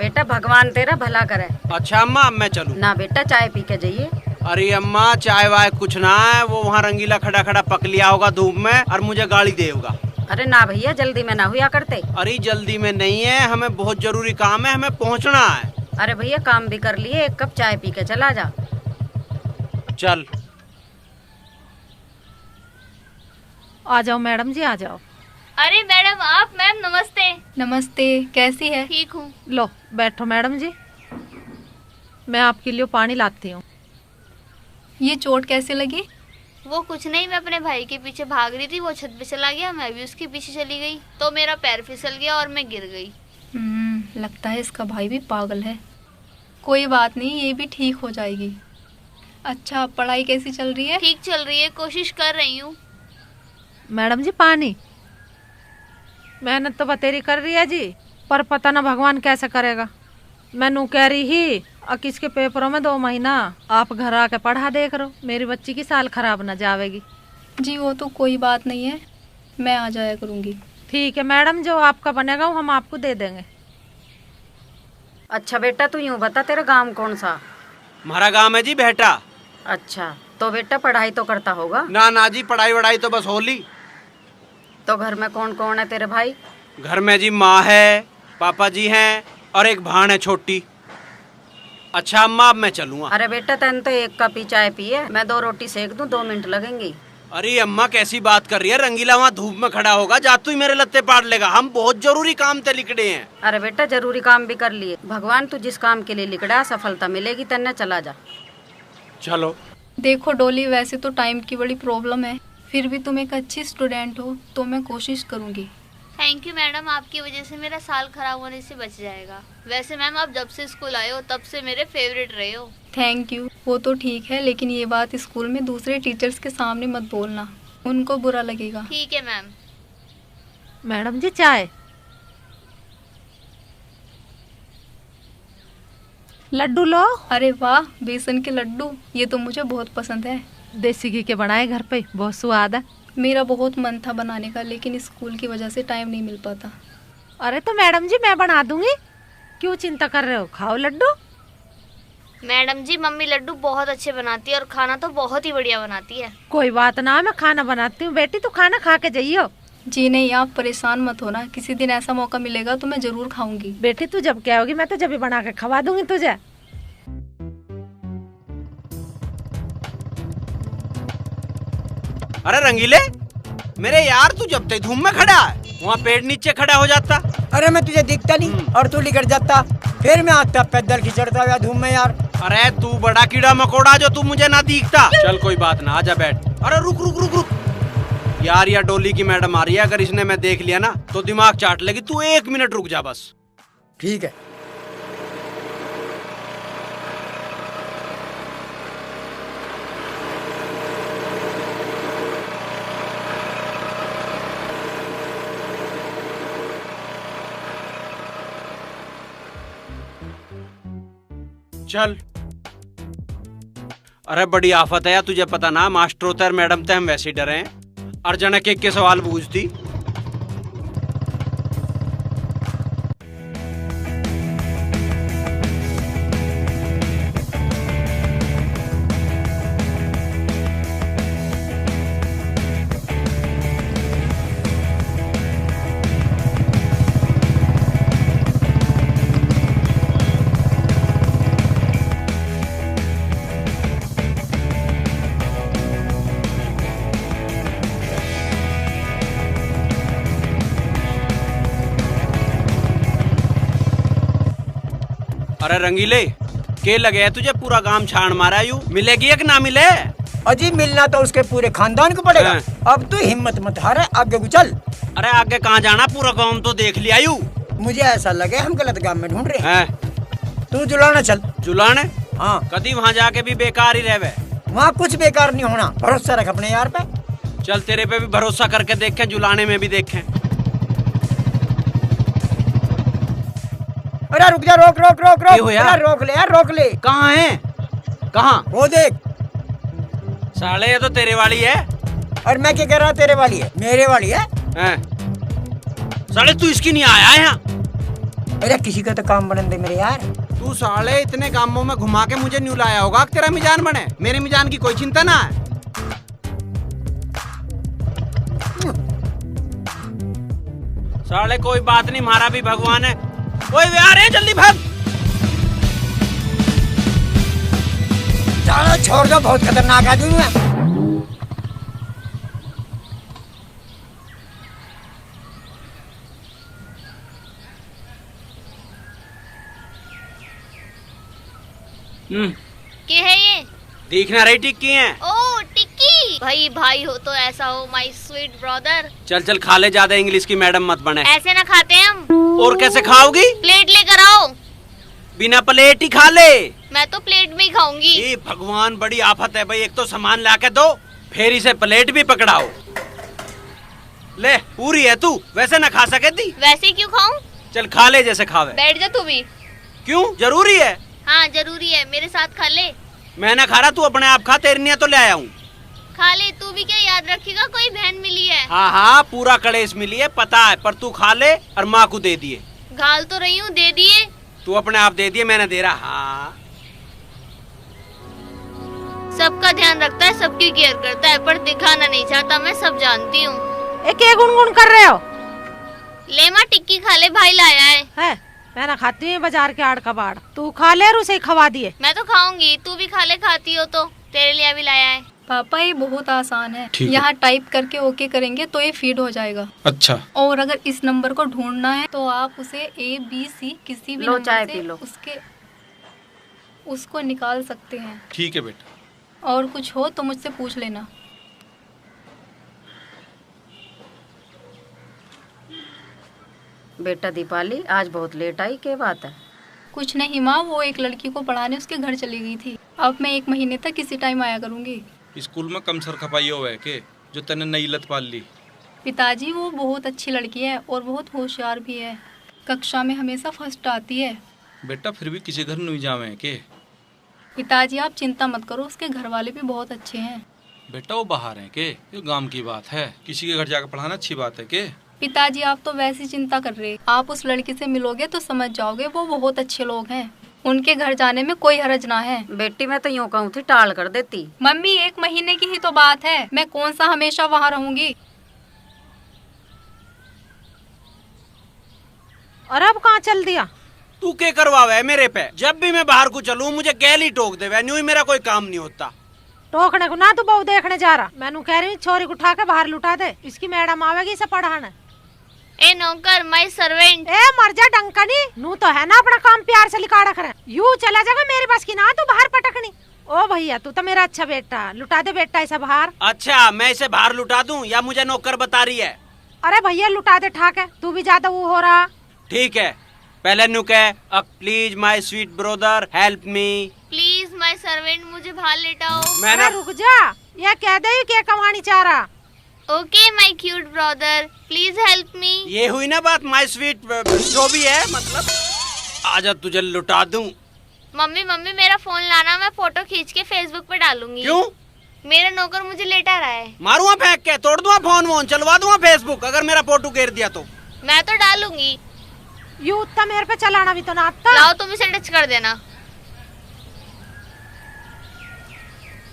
बेटा भगवान तेरा भला करे। अच्छा अम्मा अब मैं चलूं? ना बेटा चाय पी के जाइए। अरे अम्मा चाय वाय कुछ ना है, वो वहाँ रंगीला खड़ा खड़ा पक लिया होगा धूप में और मुझे गाड़ी देगा। अरे ना भैया जल्दी में ना हुआ करते। अरे जल्दी में नहीं है, हमें बहुत जरूरी काम है, हमें पहुँचना है। अरे भैया काम भी कर लिए, एक कप चाय पी के चला जा। चल आ जाओ मैडम जी आ जाओ। अरे मैडम आप। मैम नमस्ते। नमस्ते, कैसी है? ठीक हूँ। लो बैठो मैडम जी, मैं आपके लिए पानी लाती हूँ। ये चोट कैसे लगी? वो कुछ नहीं, मैं अपने भाई के पीछे भाग रही थी, वो छत पे चला गया, मैं भी उसके पीछे चली गई तो मेरा पैर फिसल गया और मैं गिर गई। लगता है इसका भाई भी पागल है। कोई बात नहीं, ये भी ठीक हो जाएगी। अच्छा पढ़ाई कैसी चल रही है? ठीक चल रही है, कोशिश कर रही हूँ। मैडम जी पानी। मेहनत तो बतेरी कर रही है जी, पर पता ना भगवान कैसे करेगा। मैनू कह रही ही किसके पेपरों में 2 महीना आप घर आके पढ़ा देख रहो, मेरी बच्ची की साल खराब ना जावेगी। जी वो तो कोई बात नहीं है, मैं आ जाया करूँगी। ठीक है मैडम, जो आपका बनेगा वो हम आपको दे देंगे। अच्छा बेटा तू यूँ बता तेरा गांव कौन सा? हमारा गाँव है जी बेटा। अच्छा तो बेटा पढ़ाई तो करता होगा? ना ना जी, पढ़ाई वढ़ाई तो बस होली। तो घर में कौन कौन है तेरे भाई? घर में जी माँ है, पापा जी हैं और एक भान है छोटी। अच्छा अम्मा अब मैं चलूँगा। अरे बेटा तैन तो एक कप ही चाय पिए, मैं 2 रोटी सेक दूं, 2 मिनट लगेंगे। अरे अम्मा कैसी बात कर रही है, रंगीला वहाँ धूप में खड़ा होगा, जा तू ही मेरे लत्ते पाड़ लेगा, हम बहुत जरूरी काम ते लिखड़े हैं। अरे बेटा जरूरी काम भी कर लिए, भगवान तू जिस काम के लिए लिखड़ा सफलता मिलेगी, तन्ने चला जा। चलो। देखो डोली, वैसे तो टाइम की बड़ी प्रॉब्लम है, फिर भी तुम एक अच्छी स्टूडेंट हो तो मैं कोशिश करूँगी। थैंक यू मैडम, आपकी वजह से मेरा साल खराब होने से बच जाएगा। वैसे मैम आप जब से स्कूल आए हो तब से मेरे फेवरेट रहे हो। थैंक यू, वो तो ठीक है, लेकिन ये बात स्कूल में दूसरे टीचर्स के सामने मत बोलना, उनको बुरा लगेगा। ठीक है मैम। मैडम जी चाय। लड्डू लो। अरे वाह, बेसन के लड्डू, ये तो मुझे बहुत पसंद है। देसी घी के बनाए घर पे, बहुत स्वाद है। मेरा बहुत मन था बनाने का, लेकिन स्कूल की वजह से टाइम नहीं मिल पाता। अरे तो मैडम जी मैं बना दूंगी, क्यों चिंता कर रहे हो, खाओ लड्डू। मैडम जी मम्मी लड्डू बहुत अच्छे बनाती है और खाना तो बहुत ही बढ़िया बनाती है। कोई बात ना, मैं खाना बनाती हूँ बेटी, तू खाना खा के जाइयो। जी नहीं, आप परेशान मत होना, किसी दिन ऐसा मौका मिलेगा तो मैं जरूर खाऊंगी। बेटी तू जब कहोगी मैं तो जब भी बना के खवा दूंगी तुझे। अरे रंगीले मेरे यार, तू जब तक धूम में खड़ा है वहाँ पेड़ नीचे खड़ा हो जाता। अरे मैं तुझे दिखता नहीं और तू निकल जाता, फिर मैं आता पैदल खिचड़ता हुआ धूम में यार। अरे तू बड़ा कीड़ा मकोड़ा जो तू मुझे ना दिखता। चल कोई बात ना, आजा बैठ। अरे रुक रुक रुक रुक यार, या डोली की मैडम आ रही है, अगर इसने मैं देख लिया ना तो दिमाग चाट लेगी, तू 1 मिनट रुक जा बस। ठीक है। चल। अरे बड़ी आफत है यार, तुझे पता ना मास्टर होता है मैडम ते हम वैसे ही डरे हैं, अर्जन के सवाल पूछती। अरे रंगीले के लगे है तुझे, पूरा गांव छान मारा यू, मिलेगी या ना मिले? अजी मिलना तो उसके पूरे खानदान को पड़ेगा। अब तू हिम्मत मत हारे, आगे को चल। अरे आगे कहाँ जाना, पूरा गांव तो देख लिया यू। मुझे ऐसा लगे हम गलत गांव में ढूंढ रहे हैं। तू जुलाना चल। जुलाने? हाँ। कभी वहाँ जाके भी बेकार ही रहे। वहाँ कुछ बेकार नहीं होना, भरोसा रख अपने यार पे। चल तेरे पे भी भरोसा करके देखें, जुलाने में भी देखें। अरे रुक जा, रोक रोक रोक रोक। यार रोक ले यार, रोक ले। कहाँ है? कहाँ? वो देख। साले ये तो तेरे वाली है। और मैं क्या कह रहा, तेरे वाली है? मेरे वाली है। साले तू इसकी नहीं आया यहाँ? अरे किसी का तो काम बनन दे मेरे यार। तू साले इतने कामों में घुमा के मुझे न्यू लाया होगा कि तेरा मिजान बने। मेरे मिजान की कोई चिंता ना है। साले कोई बात नहीं, हमारा भी भगवान है। ओए वे आ रहे हैं, जल्दी भाग। चलो छोड़ दो, बहुत खतरनाक आदमी है। क्या है ये? देखना रही टिक्की है। ओ टिक्की, भाई भाई हो तो ऐसा हो, माय स्वीट ब्रदर। चल चल खा ले, ज्यादा इंग्लिश की मैडम मत बने। ऐसे ना खाते हैं हम। और कैसे खाओगी? प्लेट लेकर आओ। बिना प्लेट ही खा ले। मैं तो प्लेट में ही खाऊंगी। ये भगवान बड़ी आफत है भाई, एक तो सामान ला के दो, फिर इसे प्लेट भी पकड़ाओ। ले पूरी है तू, वैसे ना खा सके थी। वैसे क्यों खाऊं? चल खा ले जैसे खावे। बैठ जा तू भी। क्यों, जरूरी है? हाँ जरूरी है, मेरे साथ खा ले। मैं ना खा रहा, तू अपने आप खा, तेरी नहीं तो ले आया हूँ। खा ले तू भी, क्या याद रखेगा कोई बहन मिली है। हाँ हाँ पूरा कड़ेस मिली है पता है, पर तू खा ले और माँ को दे दिए। घाल तो रही हूँ, दे दिए। तू अपने आप दे दिए, मैंने दे रहा। हाँ सबका ध्यान रखता है, सबकी केयर करता है, पर दिखाना नहीं चाहता, मैं सब जानती हूँ। क्या गुनगुन कर रहे हो? ले माँ टिक्की खा ले, भाई लाया है। मैं ना खाती हूँ बाजार के आड़ कबाड़। तू खा ले और उसे खवा दिए। मैं तो खाऊंगी, तू भी खा ले, खाती हो तो। तेरे लिए भी लाया है। पापा ये बहुत आसान है, ठीक है। यहाँ टाइप करके ओके करेंगे तो ये फीड हो जाएगा। अच्छा, और अगर इस नंबर को ढूंढना है तो आप उसे ABC किसी भी लो, नंबर चाय से पी लो। उसको निकाल सकते हैं। ठीक है बेटा। और कुछ हो तो मुझसे पूछ लेना। बेटा दीपाली आज बहुत लेट आई, क्या बात है? कुछ नहीं माँ, वो एक लड़की को पढ़ाने उसके घर चली गई थी। अब मैं 1 महीने तक किसी टाइम आया करूँगी। स्कूल में कम सर खपाई हो है के जो तने नई लत पाल ली। पिताजी वो बहुत अच्छी लड़की है और बहुत होशियार भी है। कक्षा में हमेशा फर्स्ट आती है। बेटा फिर भी किसी घर नहीं जावे है के। पिताजी आप चिंता मत करो, उसके घर वाले भी बहुत अच्छे हैं। बेटा वो बाहर है के, ये गांव की बात है, किसी के घर जाकर पढ़ाना अच्छी बात है के। पिताजी आप तो वैसी चिंता कर रहे, आप उस लड़की से मिलोगे तो समझ जाओगे, वो बहुत अच्छे लोग हैं। उनके घर जाने में कोई हर्ज ना है। बेटी मैं तो यूँ कहूँ थी टाल कर देती। मम्मी 1 महीने की ही तो बात है, मैं कौन सा हमेशा वहाँ रहूंगी। और अब कहाँ चल दिया? तू क्या करवावे मेरे पे? जब भी मैं बाहर को चलूं मुझे गैली टोक दे, न्यू ही मेरा कोई काम नहीं होता। टोकने को ना तू बहू देखने जा रहा। मैनू कह रही हूँ छोरी को उठा के बाहर लुटा दे, इसकी मैडम आवेगी इसे पढ़ाने। ए नौकर, माय सर्वेंट। ए मर जा डंकनी, नू तो है ना अपना काम प्यार से लिखा रख रहे। यूँ चला जाएगा, मेरी बस की ना तू बाहर पटकनी। ओ भैया तू तो मेरा अच्छा बेटा, लुटा दे बेटा इसे बाहर। अच्छा मैं इसे बाहर लुटा दूं या मुझे नौकर बता रही है? अरे भैया लुटा दे ठाके, तू भी ज्यादा वो हो रहा। ठीक है, पहले नु कह, please my sweet brother help me. Please my servant, मुझे बाहर लेटाओ। मैंने रुक जा, यह कह दे क्या कमानी चाह रहा। Okay my cute brother, please help me. ये हुई ना बात, माय स्वीट जो भी है मतलब। आजा तुझे लुटा दूं। मम्मी मम्मी मेरा फोन लाना, मैं फोटो खींच के फेसबुक पे डालूंगी। क्यों? मेरा नौकर मुझे लेटा रहा है। मारूंगा फेंक के, तोड़ दूंगा फोन वोन, चलवा दूंगा फेसबुक अगर मेरा फोटो घेर दिया तो। मैं तो डालूंगी। यू उतना मेरे पे चलाना भी तो ना आता। लाओ तुम इसे टच कर देना।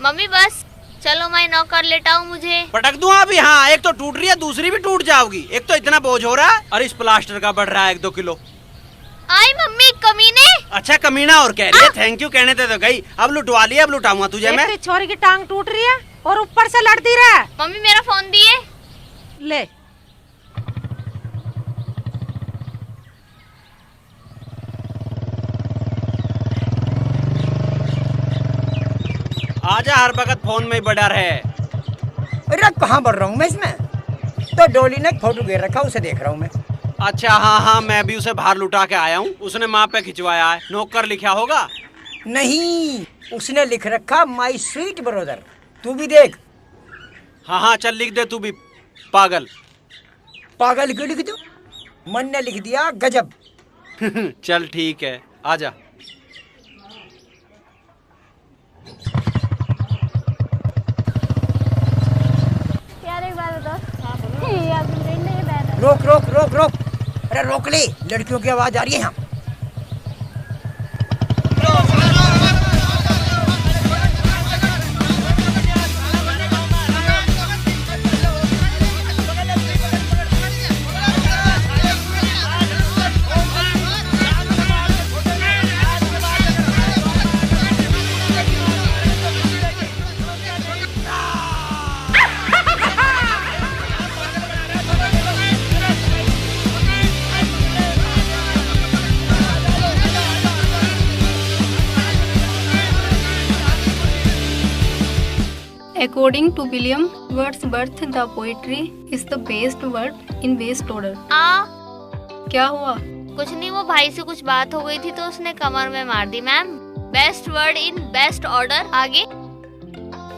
मम्मी बस चलो, मैं नौकर लेटाऊं मुझे। पटक दूंगा अभी। हाँ एक तो टूट रही है, दूसरी भी टूट जाओगी। एक तो इतना बोझ हो रहा है और इस प्लास्टर का बढ़ रहा है 1-2 किलो। आई मम्मी कमीने। अच्छा कमीना और कह रही है थैंक यू कहने दे तो गई। अब लुटवा लिया, अब लुटाऊंगा तुझे मैं। एक तो छोरी की टांग टूट रही है और ऊपर से लड़ती रहा। मम्मी मेरा फोन दिए। ले आजा, हर वक्त फोन में ही बड़ा रहे। अरे कहाँ बढ़ रहा हूँ मैं इसमें? तो डोली ने फोटो घेर रखा, उसे देख रहा हूँ मैं। अच्छा हाँ हाँ, मैं भी उसे बाहर लुटा के आया हूँ। उसने माँ पे खिंचवाया है। नौकर लिखा होगा? नहीं, उसने लिख रखा माय स्वीट ब्रदर। तू भी देख। हाँ हाँ चल लिख दे तू भी, पागल। पागल क्यों लिख दो? मन ने लिख दिया गजब। चल ठीक है, आजा। यार एक बात बताओ। रोक रोक रोक रोक, अरे रोक ले, लड़कियों की आवाज आ रही है यहाँ। According to William Wordsworth, the poetry is the best word in best order. क्या हुआ? कुछ नहीं, वो भाई से कुछ बात हो गई थी तो उसने कमर में मार दी ma'am. Best word in best order. आगे?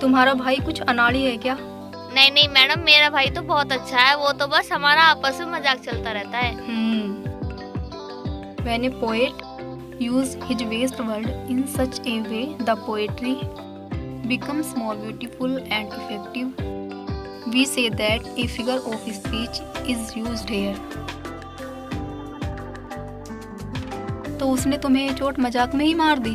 तुम्हारा भाई कुछ अनाड़ी है क्या? नहीं नहीं मैडम, मेरा भाई तो बहुत अच्छा है, वो तो बस हमारा आपस में मजाक चलता रहता है। When a poet use his best word in such a way, the poetry becomes more beautiful and effective. We say that a figure of speech is used here. तो उसने तुम्हें चोट मजाक में ही मार दी?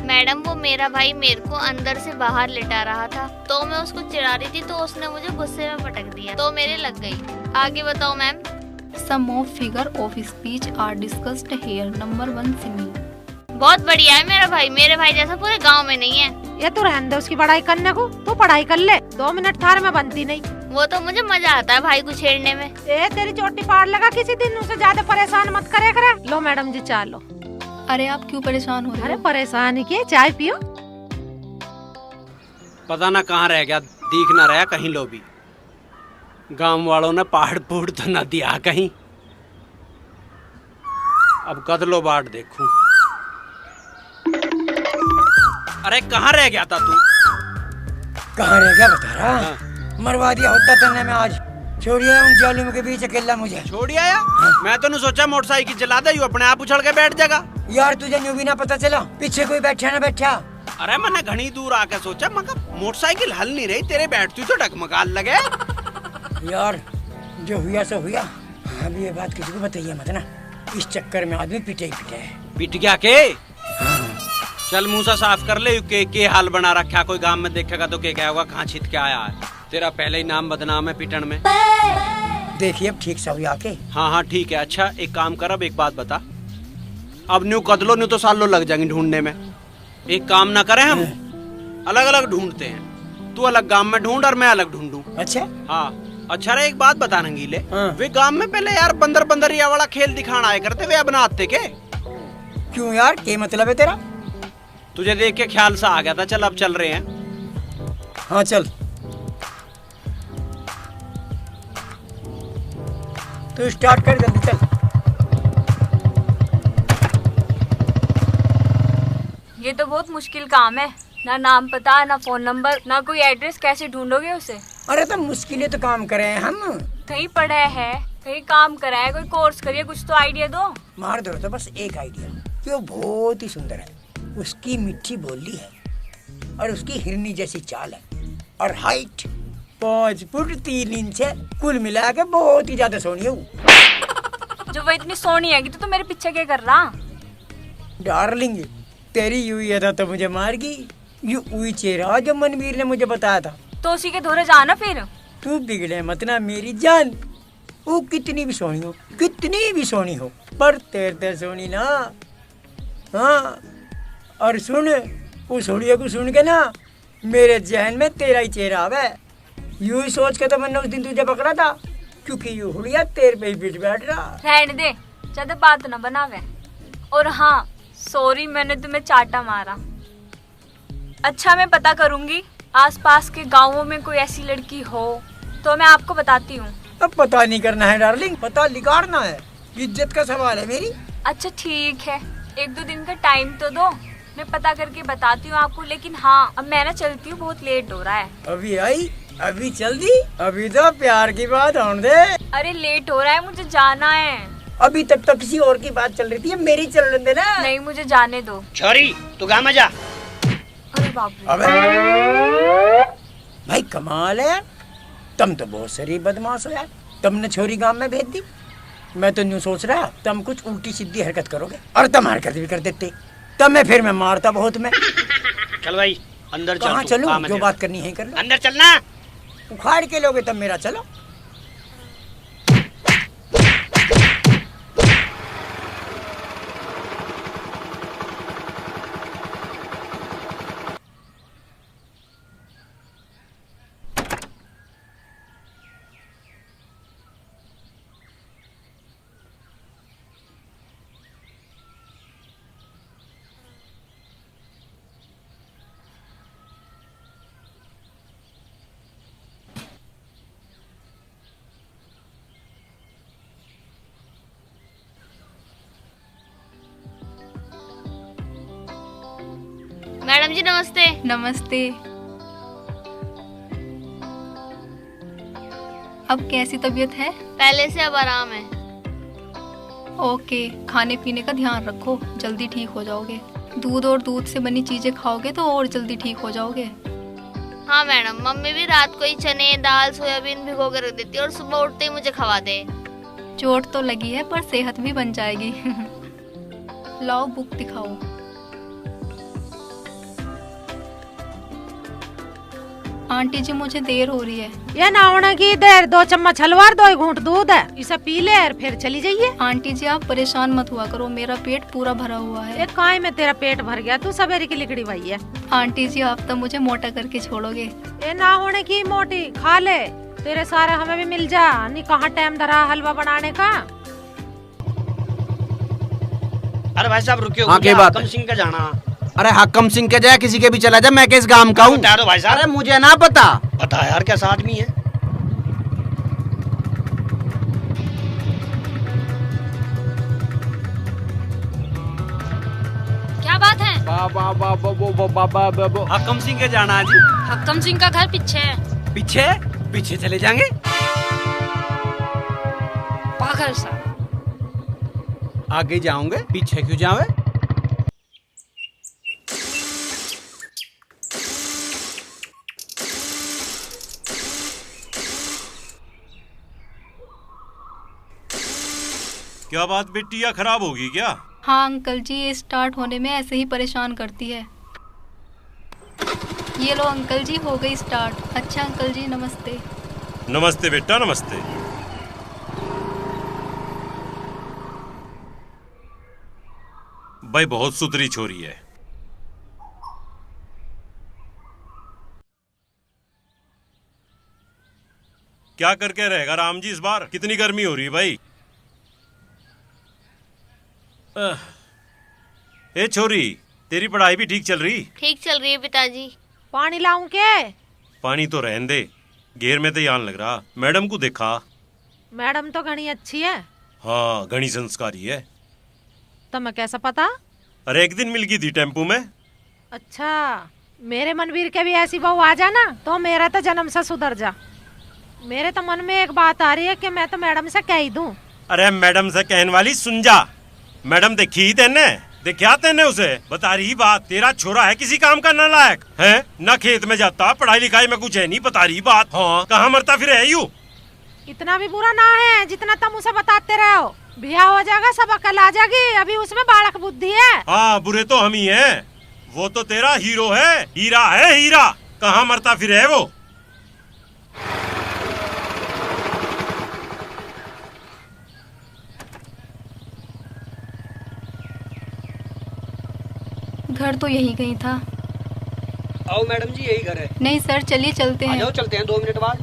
मैडम वो मेरा भाई मेरे को अंदर से बाहर लिटा रहा था, तो मैं उसको चिढ़ा रही थी तो उसने मुझे गुस्से में पटक दिया, तो मेरे लग गई। आगे बताओ ma'am. Some of figure of speech are discussed here. Number 1 simile. बहुत बढ़िया है मेरा भाई, मेरे भाई जैसा पूरे गांव में नहीं है। ये तू रहने दे उसकी पढ़ाई करने को, तू पढ़ाई कर ले, 2 मिनट थार में बनती नहीं। वो तो मुझे मजा आता है भाई को छेड़ने में। ए तेरी चोटी पार लगा, किसी दिन उसे ज्यादा परेशान मत करे करे। लो मैडम जी चाय लो। अरे आप क्यों परेशान हो रहे हो? अरे परेशान ही किए, चाय पियो। पता ना कहाँ रह गया, दिख ना रहा कहीं लो भी। गांव वालों ने पहाड़ फूट तो न दिया कहीं। अब कदलो बाट देखूं। अरे कहाँ रह गया था तू? कहाँ रह गया बता रहा? मरवा दिया होता तने में आज। छोड़िए उन जालिमों के बीच अकेला मुझे। छोड़ आया? मैं तो नहीं सोचा मोटरसाइकिल चला दे, अपने आप उछल के बैठ जाएगा। यार तुझे न्यू भी ना पता चला पीछे कोई बैठा ना बैठा। अरे मैंने घनी दूर आके सोचा, मगर मोटरसाइकिल हल नहीं रही, तेरे बैठती तो डगमगाल लगे। यार जो हुआ सो हुआ, अभी ये बात किसी को बताइए मत ना, इस चक्कर में आदमी पिटे ही पिटे है। पिट गया के? चल मुंह सा साफ कर ले, के हाल बना रखा, कोई गांव में देखेगा तो क्या होगा, कहाँ छिट के आया है। तेरा पहले ही नाम बदनाम है पिटन में। देखिए अब ठीक सा हुआ के। हाँ हाँ ठीक है। अच्छा एक काम कर, अब एक बात बता, अब न्यू कदलो न्यू तो सालों लग जाएंगे ढूंढने में। एक काम ना करें, हम अलग अलग ढूंढते हैं, तू अलग गांव में ढूंढ और मैं अलग ढूंढूं। अच्छा हाँ। अच्छा रे एक बात बता रंगीले, हाँ। वे गांव में पहले यार बंदर बंदरिया वाला खेल दिखाना आए करते, वे बनाते के? क्यों यार, क्या मतलब है तेरा? तुझे देख के ख्याल सा आ गया था, चल अब चल रहे हैं। हाँ चल। तू स्टार्ट कर जल्दी चल। ये तो बहुत मुश्किल काम है, ना नाम पता ना फोन नंबर ना कोई एड्रेस, कैसे ढूंढोगे उसे? अरे तो मुश्किलें तो काम करे हैं हम। कहीं पढ़ा है, कहीं काम करा है, कोई कोर्स करिए, कुछ तो आइडिया दो। मार दो तो बस एक आइडिया, जो बहुत ही सुंदर है। उसकी मीठी बोली है और उसकी हिरनी जैसी चाल है और हाइट 5 फुट 3 इंच है। कुल मिला के बहुत ही ज्यादा सोनी है वो। जो वो इतनी सोनी है तो मेरे पीछे क्या कर रहा? डार्लिंग तेरी यूं अदा तो मुझे मार गई। यू उई चेहरा जो मनवीर ने मुझे बताया था। तो उसी के धोरे जाना फिर। तू बिगड़े मत ना मेरी जान, वो कितनी भी सोनी हो, कितनी भी सोनी हो, पर तेरे सोनी ना। हाँ और सुन, वो सोनिया को सुन के ना मेरे जहन में तेरा ही चेहरा आवे। यूं ही सोच के तो मैंने उस दिन तुझे पकड़ा था, क्योंकि यू हुलिया तेरे पे ही बिठ बैठ रहा। रहने दे, ज्यादा बात ना बनावे। और हाँ सॉरी, मैंने तुम्हें चाटा मारा। अच्छा मैं पता करूंगी, आसपास के गांवों में कोई ऐसी लड़की हो तो मैं आपको बताती हूँ। अब पता नहीं करना है डार्लिंग, पता लिगाड़ना है, इज्जत का सवाल है मेरी। अच्छा ठीक है, 1-2 दिन का टाइम तो दो, मैं पता करके बताती हूँ आपको। लेकिन हाँ अब मैं ना चलती हूँ, बहुत लेट हो रहा है। अभी आई, अभी चल दी, अभी तो प्यार की बात होने दे। अरे लेट हो रहा है, मुझे जाना है। अभी तक तो किसी और की बात चल रही थी, मेरी चल रही ना। नहीं मुझे जाने दो। छोरी तू गा मजा। अरे बाप रे। अबे भाई कमाल है यार, तुम तो बहुत सारी बदमाश हो यार। तुमने छोरी गांव में भेज दी, मैं तो न्यू सोच रहा तुम कुछ उल्टी सीधी हरकत करोगे और तुम हरकत भी कर देते, तब मैं मारता बहुत मैं। चल भाई अंदर चल। कहाँ तू, चलूं? काम है जो तेरा। बात करनी है कर लो। अंदर चलना। उखाड़ के लोगे तब मेरा, चलो। मैडम जी नमस्ते। नमस्ते। अब कैसी तबीयत है? पहले से अब आराम है। ओके, खाने पीने का ध्यान रखो, जल्दी ठीक हो जाओगे। दूध और दूध से बनी चीजें खाओगे तो और जल्दी ठीक हो जाओगे। हाँ मैडम, मम्मी भी रात को ही चने दाल सोयाबीन भिगो कर रख देती है और सुबह उठते ही मुझे खवा दे। चोट तो लगी है पर सेहत भी बन जाएगी। लाओ बुक दिखाओ। आंटी जी मुझे देर हो रही है। ये ना होने की देर, 2 चम्मच हलवा, 2 घूंट दूध है, इसे पी ले और फिर चली जाइए। आंटी जी आप परेशान मत हुआ करो, मेरा पेट पूरा भरा हुआ है। एक काय में तेरा पेट भर गया, तू सवेरे की लिकड़ी भाई है। आंटी जी आप तो मुझे मोटा करके छोड़ोगे। ये ना होने की मोटी, खा ले, तेरे सारे हमें भी मिल जा। नहीं कहाँ टाइम धरा हलवा बनाने का। अरे भाई साहब रुकियो, हाँ, मुझे क्या बात हाकम है? सिंह का जाना। अरे हक्कम सिंह के जाए किसी के भी चला जा, मैं किस गांव का हूँ? बता दो भाई साहब। अरे मुझे ना पता। पता यार कैसा आदमी है। क्या बात है? हक्कम सिंह के जाना है जी। हक्कम सिंह का घर पीछे है। पीछे पीछे चले जाएंगे। पागल सा। आगे जाओगे, पीछे क्यों जाओगे? क्या बात बिटिया खराब होगी क्या? हाँ अंकल जी, ये स्टार्ट होने में ऐसे ही परेशान करती है। ये लो अंकल जी, हो गई स्टार्ट। अच्छा अंकल जी नमस्ते। नमस्ते बेटा नमस्ते। भाई बहुत सुथरी छोरी है। क्या करके रहेगा राम जी इस बार? कितनी गर्मी हो रही है भाई? ए छोरी, तेरी पढ़ाई भी ठीक चल रही? ठीक चल रही है पिताजी। पानी लाऊं के? पानी तो रहने दे, घेर में तो यान लग रहा। मैडम को देखा? मैडम तो घनी अच्छी है। हाँ घनी संस्कारी है। तो मैं कैसा पता? अरे एक दिन मिल गई थी टेम्पू में। अच्छा, मेरे मनवीर के भी ऐसी बहू आ जाना तो मेरा तो जन्म से सुधर जा। मेरे तो मन में एक बात आ रही है कि मैं तो मैडम से कह ही दूं। अरे मैडम से कहने वाली सुन जा। मैडम देखी तेने? देखा तेने उसे? बता रही बात, तेरा छोरा है किसी काम का नालायक है ना, खेत में जाता, पढ़ाई लिखाई में कुछ है नहीं। बता रही बात। हाँ कहाँ मरता फिर है यू? इतना भी बुरा ना है जितना तुम उसे बताते रहे हो। ब्याह हो जाएगा, सब अकल आ जाएगी, अभी उसमें बालक बुद्धि है। हाँ बुरे तो हम ही हैं, वो तो तेरा हीरो है, हीरा है हीरा। कहाँ मरता फिर है वो? घर तो यही कहीं था। आओ मैडम जी, यही घर है। नहीं सर, चलिए चलते आ हैं। जाओ, चलते हैं 2 मिनट बाद।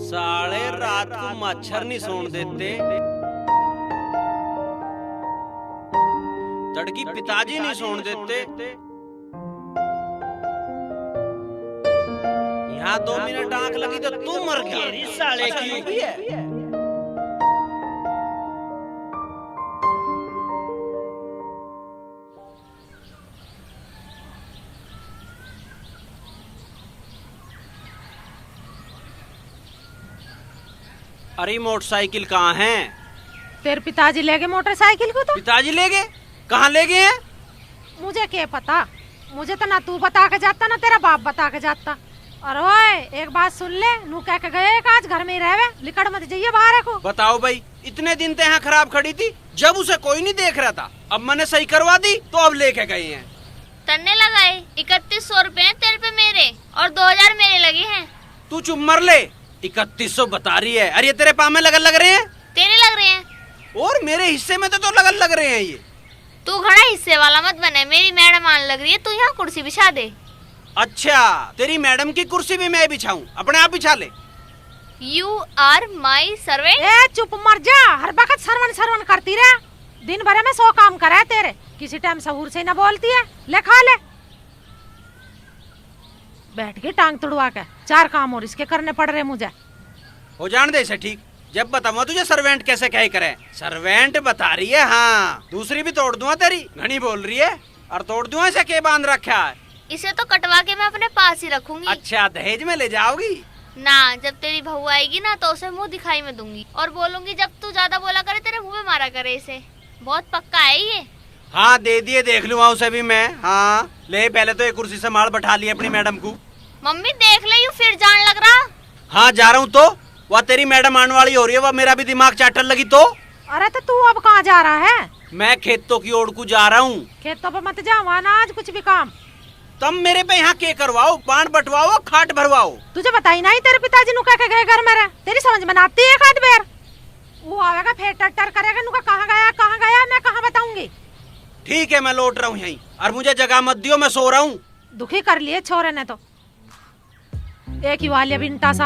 साले रात को मच्छर नहीं सोने देते, तड़की पिताजी नहीं सोने देते। यहाँ 2 मिनट आंख लगी तो तू मर गया। साले की भी है। अरे मोटरसाइकिल कहाँ है? तेरे पिताजी ले गए मोटरसाइकिल को। तो पिताजी ले गए? कहाँ ले गए हैं? मुझे क्या पता, मुझे तो ना तू बता के जाता ना तेरा बाप बता के जाता। अरे ओए एक बात सुन ले, नू कह के गए आज घर में ही रहे, लिकड़ मत जाइए बाहर को। बताओ भाई, इतने दिन ते यहाँ खराब खड़ी थी जब उसे कोई नहीं देख रहा था, अब मैंने सही करवा दी तो अब लेके गए हैं। तन्ने लगाए 3100 रुपए तेरे पे मेरे और 2000 मेरे लगे हैं। तू चुप मर ले, 3100 बता रही है। अरे तेरे पाँव में लगन लग रहे हैं? तेरे लग रहे हैं। और मेरे हिस्से में तो लगन लग रहे हैं ये। तू घड़ा हिस्से वाला मत बने, मेरी मैडम आने लग रही है, तू यहाँ कुर्सी बिछा दे। अच्छा, तेरी मैडम की कुर्सी भी मैं बिछाऊं? अपने आप बिछा ले। You are my servant। ए चुप मर जा, हर वक्त सरवन सरवन करती रहे, दिन भर में 100 काम करे तेरे, किसी टाइम सहूर से न बोलती है। ले खा ले, बैठ के टांग तुड़वा के 4 काम और इसके करने पड़ रहे मुझे। हो जान दे इसे ठीक, जब बताऊंगा तुझे सर्वेंट कैसे कहे करे। सर्वेंट बता रही है, हाँ दूसरी भी तोड़ दूंगा तेरी, घनी बोल रही है। और तोड़ दूंगा इसे, के बांध रखा है इसे तो कटवा के मैं अपने पास ही रखूंगी। अच्छा, दहेज में ले जाओगी ना? जब तेरी बहू आएगी ना तो उसे मुंह दिखाई में दूंगी और बोलूंगी जब तू ज्यादा बोला करे तेरे मुंह में मारा करे इसे। बहुत पक्का है ये। हाँ दे दिए, देख लूंगा उसे भी मैं। हाँ ले, पहले तो एक कुर्सी से मार बैठा ली अपनी मैडम को। मम्मी देख ले, यू फिर जान लग रहा। हाँ जा रहा हूँ, तो वह तेरी मैडम आने वाली हो रही है, वह मेरा भी दिमाग चाटने लगी तो। अरे तो तू अब कहाँ जा रहा है? मैं खेतों की ओर को जा रहा हूँ। खेतों पे मत जा, वहाँ ना आज कुछ भी काम। तुम मेरे पे यहाँ के करवाओ, बांध बटवाओ, खाट भरवाओ। तुझे बताई नहीं तेरे पिताजी नु कह के गए घर में रह, तेरी समझ में आती है? एक आध बेर वो आवेगा फिर टट्टर करेगा, नुका कहाँ गया मैं कहाँ बताऊंगी। ठीक है, मैं लौट रहा हूँ यहीं, और मुझे जगह मत दियो, मैं सो रहा हूँ। दुखी कर लिए छोरे ने तो, एक ही वाली बिंटा सा।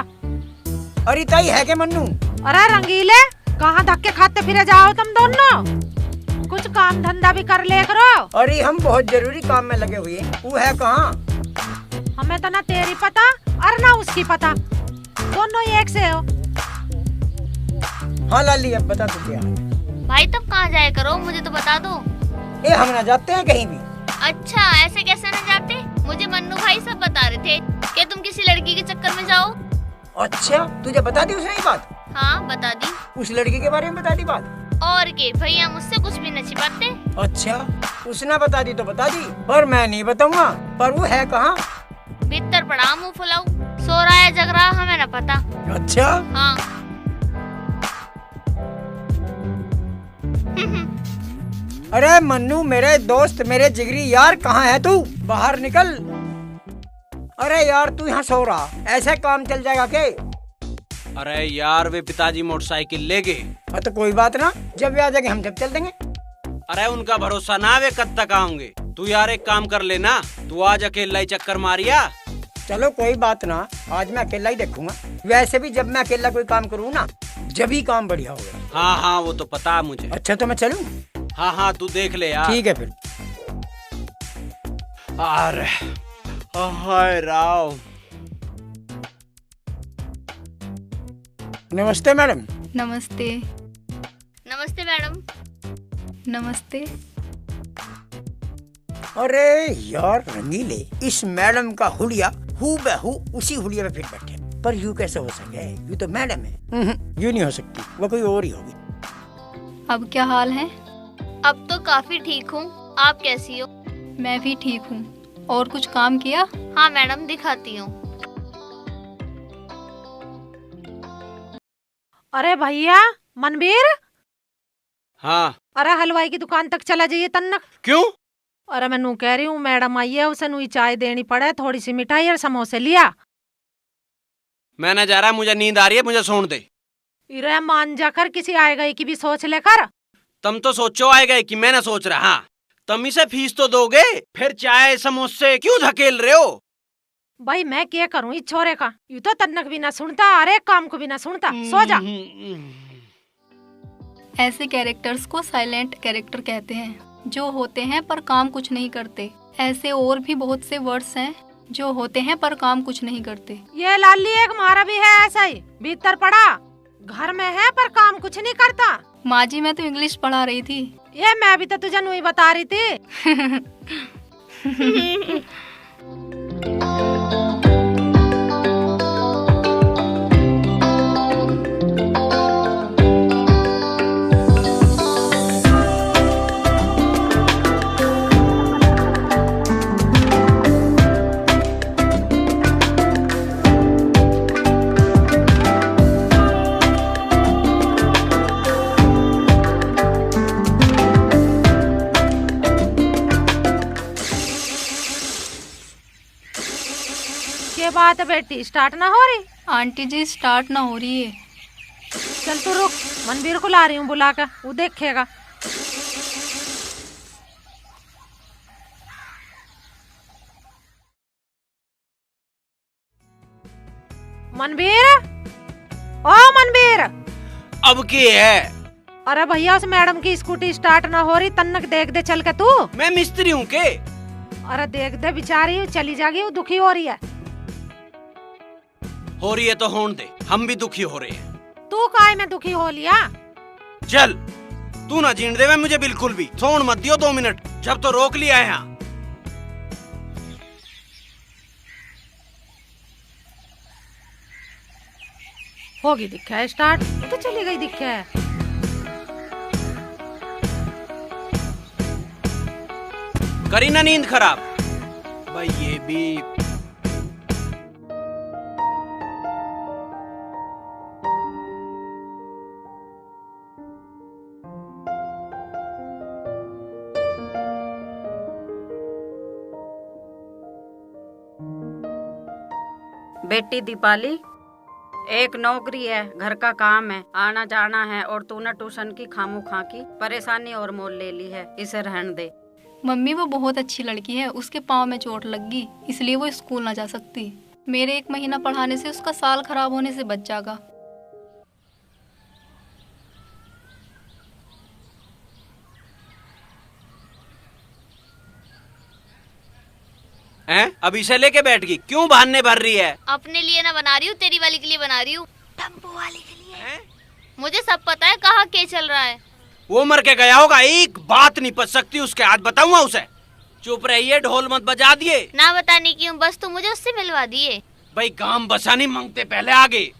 अरे ताई है के मन्नू? अरे रंगीले, कहाँ धक्के खाते फिरे जाओ तुम दोनों, कुछ काम धंधा भी कर ले करो। अरे हम बहुत जरूरी काम में लगे हुए हैं। वो है कहाँ? हमें तो ना तेरी पता और ना उसकी पता, दोनों ही एक से हो। हाँ लाली, अब बता तू क्या है? भाई तब कहाँ जाया करो, मुझे तो बता दो। ए हम ना जाते हैं कहीं भी। अच्छा, ऐसे कैसे न जाते? मुझे मन्नू भाई सब बता रहे थे कि तुम किसी लड़की के चक्कर में जाओ। अच्छा, तुझे बता दी उसने ये बात? हाँ बता दी। उस लड़की के बारे में बता दी बात? और के भैया मुझसे कुछ भी न छिपाते। अच्छा, उसने बता दी तो बता दी, पर मैं नहीं बताऊंगा। पर वो है कहाँ? भीतर पड़ा मुँह फुलाऊ, सो रहा है जग रहा हमें न पता। अच्छा हाँ। अरे मन्नू, मेरे दोस्त, मेरे जिगरी यार, कहाँ है तू? बाहर निकल। अरे यार तू यहाँ सो रहा, ऐसे काम चल जाएगा के? अरे यार वे पिताजी मोटरसाइकिल ले गए। हाँ तो कोई बात ना, जब वे आ जाएंगे हम जब चल देंगे। अरे उनका भरोसा ना, वे कब तक आएंगे। तू यार एक काम कर लेना, तू आज अकेला ही चक्कर मारिया। चलो कोई बात ना, आज मैं अकेला ही देखूंगा। वैसे भी जब मैं अकेला कोई काम करूँ ना, जब ही काम बढ़िया होगा। हाँ हाँ वो तो पता है मुझे। अच्छा तो मैं चलूं? हाँ हाँ तू देख ले यार। ठीक है फिर। अरे हाय राव। नमस्ते मैडम। नमस्ते। नमस्ते मैडम। नमस्ते। अरे यार रंगीले, इस मैडम का हुलिया हूबहू उसी हुलिया में फिट बैठे, पर यूँ कैसे हो सके? यूँ तो मैडम है। यूँ नहीं हो सकती, वो कोई और ही होगी। अब क्या हाल है? अब तो काफी ठीक हूँ, आप कैसी हो? मैं भी ठीक हूँ। और कुछ काम किया? हाँ मैडम, दिखाती हूँ। अरे भैया मनवीर। हाँ। अरे हलवाई की दुकान तक चला जाइए तन्नक। क्यों? अरे मैं नू कह रही हूँ, मैडम आई है, उसे नू चाय देनी पड़े, थोड़ी सी मिठाई और समोसे लिया। मैं न जा रहा, मुझे नींद आ रही है, मुझे सोने दे। इरे मान जाकर किसी आए गए की भी सोच लेकर। तुम तो सोचो आए गए कि मैं न सोच रहा। हाँ तुम इसे फीस तो दोगे, फिर चाय समोसे क्यों धकेल रहे हो? भाई मैं क्या करूँ इस छोरे का, यू तो तन्नक भी ना सुनता, अरे काम को भी ना सुनता। सो जा। ऐसे कैरेक्टर्स को साइलेंट कैरेक्टर कहते हैं, जो होते हैं पर काम कुछ नहीं करते। ऐसे और भी बहुत से वर्ड्स हैं जो होते हैं पर काम कुछ नहीं करते। ये लाली एक मारा भी है ऐसा ही, भीतर पड़ा, घर में है पर काम कुछ नहीं करता। माँ जी मैं तो इंग्लिश पढ़ा रही थी। ये मैं भी तो तुझे नू ही बता रही थी। बात है बेटी, स्टार्ट ना हो रही? आंटी जी स्टार्ट ना हो रही है। चल तू रुक, मनवीर को ला रही हूँ बुला कर, वो देखेगा। मनवीर, ओ मनवीर। अब के है? अरे भैया उस मैडम की स्कूटी स्टार्ट ना हो रही, तन्नक देख दे चल के तू। मैं मिस्त्री हूँ के? अरे देख दे बेचारी, चली जाएगी, वो दुखी हो रही है। हो रही है तो होने दे, हम भी दुखी हो रहे हैं। तू काय में दुखी हो लिया? चल तू ना जीण दे मुझे बिल्कुल भी, छोड़ मत दियो 2 मिनट, जब तो रोक लिया है यहाँ। होगी दिखा है स्टार्ट, तो चली गई दिखा है। करी ना नींद खराब भाई ये भी। बेटी दीपाली, एक नौकरी है, घर का काम है, आना जाना है, और तूने ट्यूशन की खामू खा की परेशानी और मोल ले ली है, इसे रहने दे। मम्मी वो बहुत अच्छी लड़की है, उसके पाँव में चोट लग गई, इसलिए वो स्कूल ना जा सकती। मेरे 1 महीना पढ़ाने से उसका साल खराब होने से बच जाएगा। हैं? अब इसे लेके बैठ गई, क्यों बहाने भर रही है? अपने लिए ना बना रही हूँ, तेरी वाली के लिए बना रही हूँ, टम्पू वाली के लिए। मुझे सब पता है कहाँ क्या चल रहा है। वो मर के गया होगा, एक बात नहीं पच सकती उसके, आज बताऊंगा उसे। चुप रहिए, ढोल मत बजा दिए। ना बताने की हूँ, बस तू मुझे उससे मिलवा दिए। भाई काम बसानी मांगते पहले आगे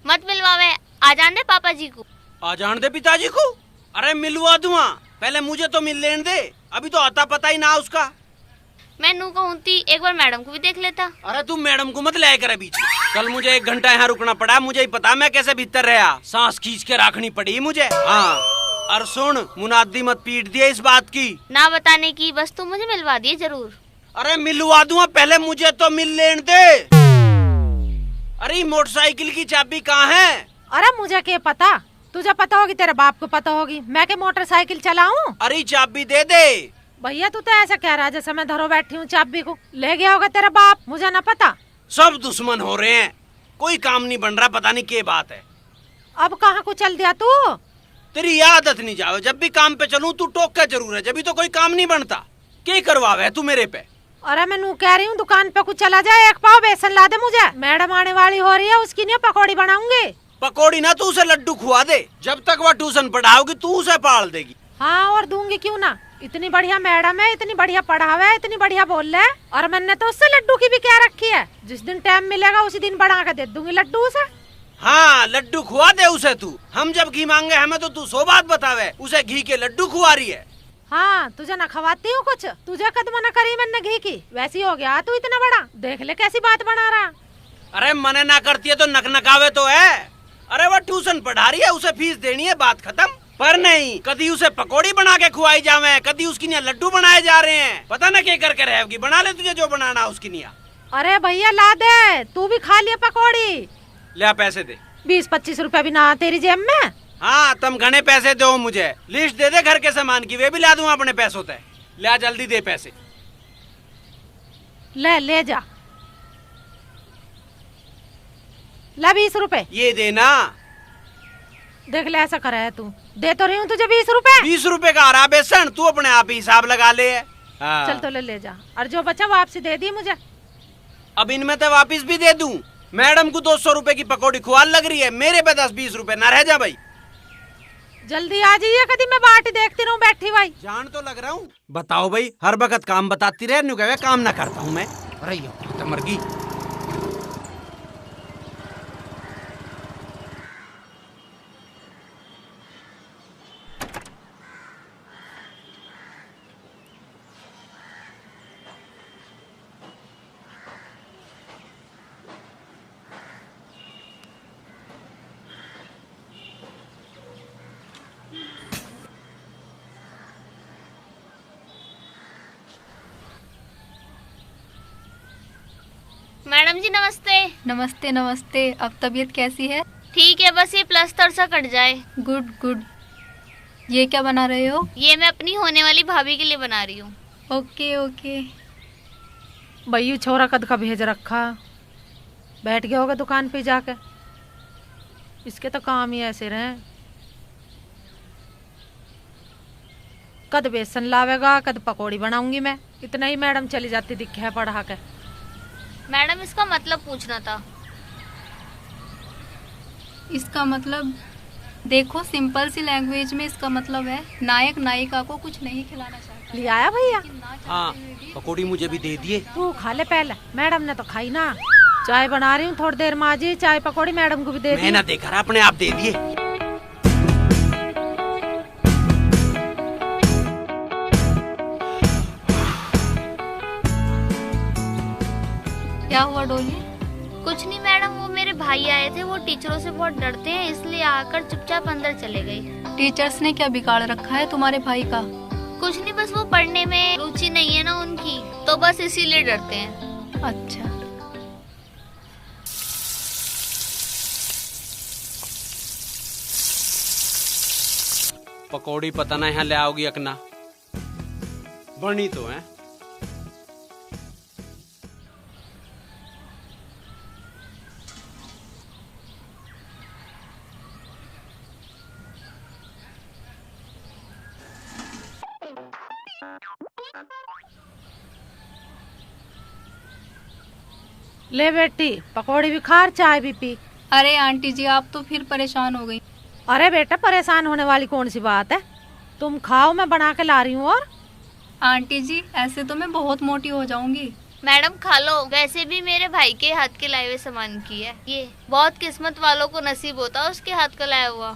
मत मिलवावे, आ जान दे पापा जी को। आ जान दे पिताजी को? अरे मिलवा दूंगा, पहले मुझे तो मिल लेने दे, अभी तो आता पता ही ना उसका। मैं नू कहूँती एक बार मैडम को भी देख लेता। अरे तुम मैडम को मत लाया करे बीच में। कल मुझे 1 घंटा यहाँ रुकना पड़ा, मुझे ही पता मैं कैसे भीतर रहा, सांस खींच के रखनी पड़ी मुझे। हाँ और सुन, मुनादी मत पीट दिए इस बात की। ना बताने की, बस तू मुझे मिलवा दिए जरूर। अरे मिलवा दूंगा, पहले मुझे तो मिल लेने दे। अरे मोटरसाइकिल की चाबी कहाँ है? अरे मुझे क्या पता, तुझे पता होगी, तेरे बाप को पता होगी, मैं के मोटरसाइकिल चलाऊं? अरे चाबी दे दे। भैया तू तो ऐसा कह रहा है जैसे मैं धरो बैठी हूँ, चाबी को ले गया होगा तेरा बाप, मुझे ना पता। सब दुश्मन हो रहे हैं, कोई काम नहीं बन रहा, पता नहीं क्या बात है। अब कहाँ को चल दिया तू? तेरी आदत नहीं जावे, जब भी काम पे चलूं तू टोक के जरूर है, जब भी तो कोई काम नहीं बनता। क्या करवावे तू मेरे पे? अरे मैं नू कह रही हूँ दुकान पे कुछ चला जाए, 1 पाव बेसन ला दे मुझे, मैडम आने वाली हो रही है, उसकी नहीं पकौड़ी बनाऊंगी। पकौड़ी ना, तू उसे लड्डू खुआ दे, जब तक वह ट्यूशन पढ़ाओगी तू उसे पाल देगी। हाँ और दूंगी क्यों ना, इतनी बढ़िया मैडम है, इतनी बढ़िया पढ़ावे है, इतनी बढ़िया बोल रहे, और मैंने तो उससे लड्डू की भी क्या रखी है, जिस दिन टाइम मिलेगा उसी दिन बना के दे दूंगी लड्डू उसे। हाँ लड्डू खुआ दे उसे तू, हम जब घी मांगे हमें तो तू 100 बात बतावे, उसे घी के लड्डू खुआ रही है। हाँ तुझे न खवाती हूँ कुछ, तुझे कदम न करी मैंने घी की, वैसी हो गया तू इतना बड़ा, देख ले कैसी बात बना रहा। अरे मने ना करती है तो नकनकावे तो है। अरे वो ट्यूशन पढ़ा रही है, उसे फीस देनी है, बात खत्म। पर नहीं, कभी उसे पकौड़ी बना के खुआई जावे, कभी उसकी निया लड्डू बनाए जा रहे हैं, पता न क्या करके रहेगी। बना ले तुझे जो बनाना उसकी निया। अरे भैया ला दे, तू भी खा लिया पकौड़ी। ले पैसे दे। 20-25 रुपया भी ना तेरी जेब में? हाँ तुम घने पैसे दो मुझे, लिस्ट दे दे घर के सामान की, वे भी ला दूंगा अपने पैसों से। ले जल्दी दे पैसे। ले जा, ला 20 रुपए। ये देना। देख ले ऐसा करे है तू, दे तो रही हूँ तुझे 20 रुपए। 20 रुपए का आ रहा बेसन, तू अपने आप ही हिसाब लगा ले। हाँ। चल तो ले जा, और जो बचा वापसी दे दी मुझे। अब इनमें तो वापिस भी दे दूं। मैडम को 200 रुपए की पकौड़ी खुआल लग रही है, मेरे पे 10-20 रुपए ना रह जा भाई। जल्दी आ जाइए, कभी मैं बाटी देखती रहूं बैठी भाई। जान तो लग रहा हूँ। बताओ भाई, हर वक्त काम बताती रहे, न्यू कहे काम ना करता हूँ मैं। अरे ये मर गई। मैडम जी नमस्ते। नमस्ते नमस्ते। अब तबीयत कैसी है? ठीक है, बस ये प्लास्टर सा कट जाए। Good good. ये क्या बना रहे हो? ये मैं अपनी होने वाली भाभी के लिए बना रही हूँ। Okay okay. भैया छोरा कद का भेज रखा, बैठ गया होगा दुकान पे जाकर। इसके तो काम ही ऐसे रहे, कद बेसन लावेगा कद पकौड़ी बनाऊंगी मैं। इतना ही मैडम चली जाती दिखे है पढ़ा के। मैडम इसका मतलब पूछना था। इसका मतलब देखो, सिंपल सी लैंग्वेज में इसका मतलब है नायक नायिका को कुछ नहीं खिलाना चाहता। ले आया भैया? हाँ, पकौड़ी मुझे भी दे दिए। तू खा ले पहले, मैडम ने तो खाई ना। चाय बना रही हूँ, थोड़ी देर में आ जी। चाय पकौड़ी मैडम को भी दे दी। मैं ना देखा रहा, अपने आप दे दिए। क्या हुआ डोली? कुछ नहीं मैडम, वो मेरे भाई आए थे, वो टीचरों से बहुत डरते हैं, इसलिए आकर चुपचाप अंदर चले गए। टीचर्स ने क्या बिगाड़ रखा है तुम्हारे भाई का? कुछ नहीं, बस वो पढ़ने में रुचि नहीं है ना उनकी, तो बस इसीलिए डरते हैं। अच्छा। पकौड़ी पता ना यहाँ ले आओगी अकना, बनी तो है। ले बेटी, पकौड़ी भी खा और चाय भी पी। अरे आंटी जी, आप तो फिर परेशान हो गई। अरे बेटा, परेशान होने वाली कौन सी बात है, तुम खाओ, मैं बना के ला रही हूँ। और आंटी जी, ऐसे तो मैं बहुत मोटी हो जाऊंगी। मैडम खा लो, वैसे भी मेरे भाई के हाथ के लाए हुए सामान की है ये, बहुत किस्मत वालों को नसीब होता है उसके हाथ का लाया हुआ।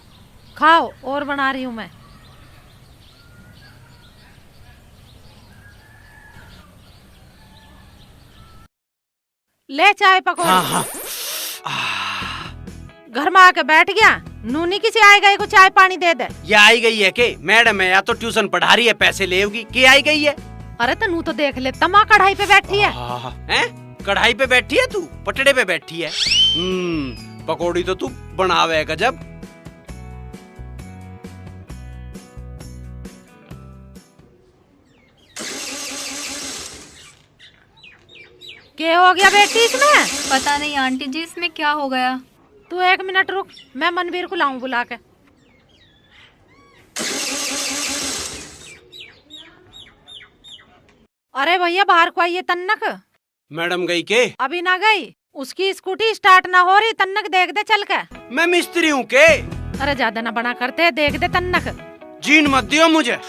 खाओ, और बना रही हूँ मैं। ले चाय पकौड़ी। हाँ। घर में आके बैठ गया, नूनी किसी आए गए को चाय पानी दे दे। ये आई गई है के मैडम है, या तो ट्यूशन पढ़ा रही है, पैसे लेगी के आई गई है। अरे तो नू तो देख ले, तमा कढ़ाई पे बैठी है। हैं? कढ़ाई पे बैठी है तू, पटड़े पे बैठी है। पकौड़ी तो तू बनावे गजब। क्या हो गया बेटी इसमें? पता नहीं आंटी जी, इसमें क्या हो गया। तू 1 मिनट रुक, मैं मनवीर को लाऊं बुला के। अरे भैया, बाहर को आइए। तन्नक मैडम गई के? अभी ना गई, उसकी स्कूटी स्टार्ट ना हो रही। तन्नक देख दे चल के। मैं मिस्त्री हूँ के? अरे ज्यादा ना बना करते, देख दे तन्नक। जीन मत दियो मुझे,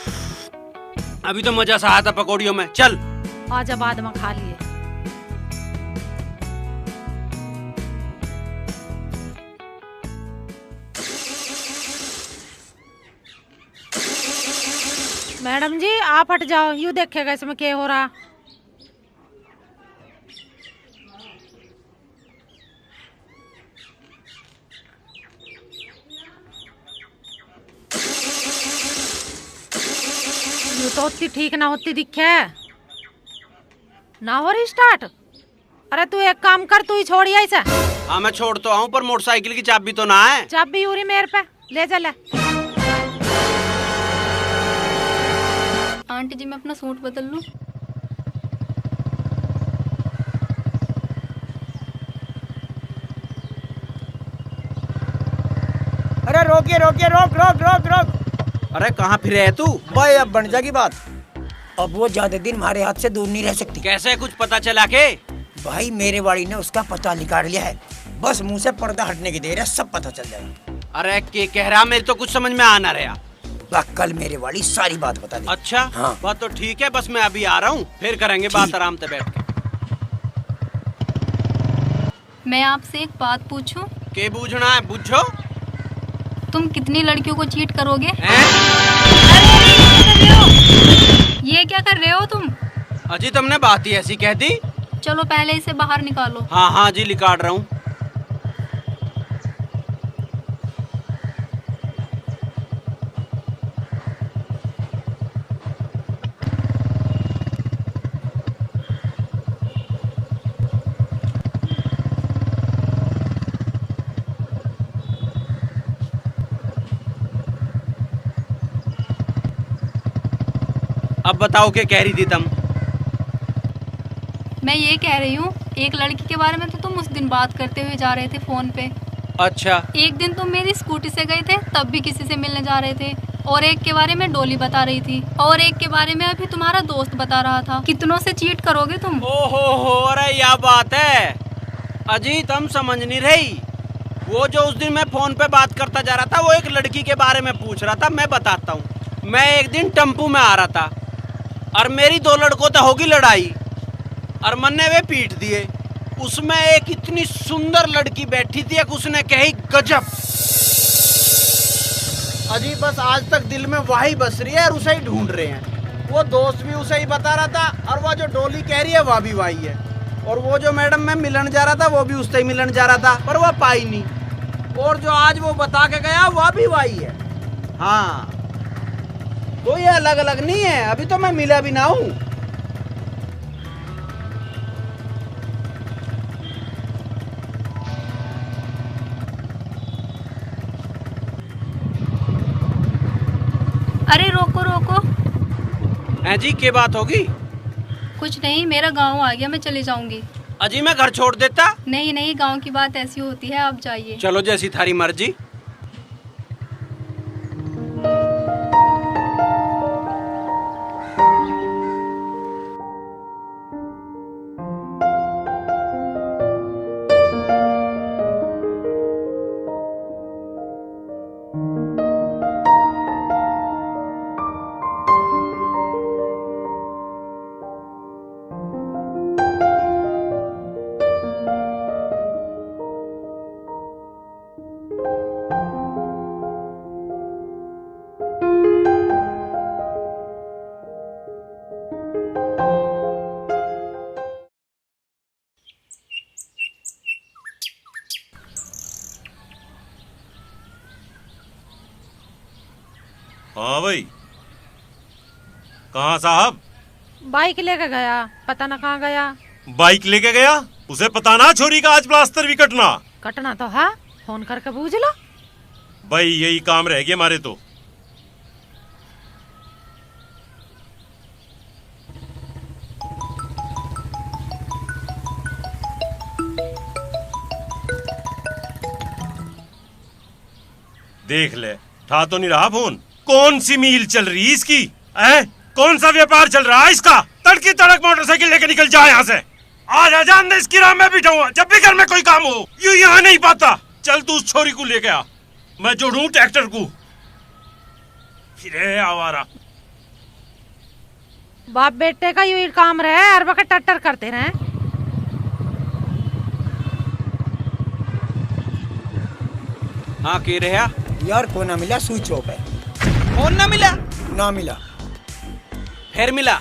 अभी तो मजा सा आया था पकौड़ियों में। चल आजा, बाद में खा लिए। मैडम जी आप हट जाओ, यूँ देखेगा इसमें क्या हो रहा। यूँ तो उतनी ठीक ना होती दिखे ना हो रही स्टार्ट। अरे तू एक काम कर, तू ही छोड़िया इसे। हाँ मैं छोड़ तो आऊँ, पर मोटरसाइकिल की चाबी तो ना है। चाबी यूरी मेरे पे, ले जा ले। आंटी जी, मैं अपना सूट बदल लूं? अरे रोकिए रोकिए, रोक रोक रोक रोक। अरे कहाँ फिरे है तू? भाई अब बन जाएगी बात, अब वो ज्यादा दिन हमारे हाथ से दूर नहीं रह सकती। कैसे कुछ पता चला के? भाई मेरे वाली ने उसका पता निकाल लिया है, बस मुंह से पर्दा हटने की देर है, सब पता चल जाएगा। अरे के कह रहा, मेरे तो कुछ समझ में आ ना रहा। कल मेरे वाली सारी बात बता दी। अच्छा हाँ। बात तो ठीक है, बस मैं अभी आ रहा हूँ, फिर करेंगे बात आराम से बैठ के। मैं आपसे एक बात पूछूं? के बूझना है, पूछो। तुम कितनी लड़कियों को चीट करोगे? ये क्या कर रहे हो तुम? अजी तुमने बात ही ऐसी कह दी। चलो पहले इसे बाहर निकालो। हाँ हाँ जी, निकाल रहा हूँ। अब बताओ क्या कह रही थी तुम? मैं ये कह रही हूँ, एक लड़की के बारे में तो तुम उस दिन बात करते हुए जा रहे थे फोन पे। अच्छा। एक दिन तुम मेरी स्कूटी से गए थे, तब भी किसी से मिलने जा रहे थे। और एक के बारे में डोली बता रही थी, और एक के बारे में अभी तुम्हारा दोस्त बता रहा था। कितनों से चीट करोगे तुम? ओहो, अरे यह बात है। अजी तुम समझ नहीं रही। वो जो उस दिन मैं फोन पे बात करता जा रहा था, वो एक लड़की के बारे में पूछ रहा था। मैं बताता हूँ। मैं एक दिन टेम्पू में आ रहा था और मेरी दो लड़कों से होगी लड़ाई और मन्ने वे पीट दिए। उसमें एक इतनी सुंदर लड़की बैठी थी, एक उसने कही गजब। अजी बस आज तक दिल में वही बस रही है और उसे ही ढूंढ रहे हैं। वो दोस्त भी उसे ही बता रहा था और वो जो डोली कह रही है वह भी वही है। और वो जो मैडम मैं मिलन जा रहा था वो भी उससे ही मिलन जा रहा था, पर वह पाई नहीं। और जो आज वो बता के गया वह भी वही है। हाँ, तो ये अलग अलग नहीं है। अभी तो मैं मिला भी ना हूँ। अरे रोको रोको। जी क्या बात होगी? कुछ नहीं, मेरा गांव आ गया, मैं चली जाऊंगी। अजी मैं घर छोड़ देता। नहीं नहीं, गांव की बात ऐसी होती है, आप जाइए। चलो जैसी थारी मर्जी। हाँ भाई, कहाँ साहब? बाइक लेके गया, पता ना कहाँ गया। बाइक लेके गया? उसे पता ना छोरी का आज प्लास्टर भी कटना। कटना तो है, फोन करके पूछ लो। भाई यही काम रह गया हमारे तो। देख ले, ठा तो नहीं रहा फोन। कौन सी मील चल रही इसकी? कौन सा व्यापार चल रहा है इसका? तड़की तड़क मोटरसाइकिल लेके निकल जाए यहाँ से। आज जान दे इसकी राह में बैठा हुआ। जब भी घर में कोई काम हो यूं यहाँ नहीं पाता। चल तू उस छोरी को लेके आ, मैं जोड़ू ट्रैक्टर को। फिर आवारा बाप बेटे का यूं ही काम रहे, हर वक्त टट्टर करते रहे। हाँ कह रहे यार, को ना मिला स्विच ऑफ है। फोन ना मिला? ना मिला। फिर मिला?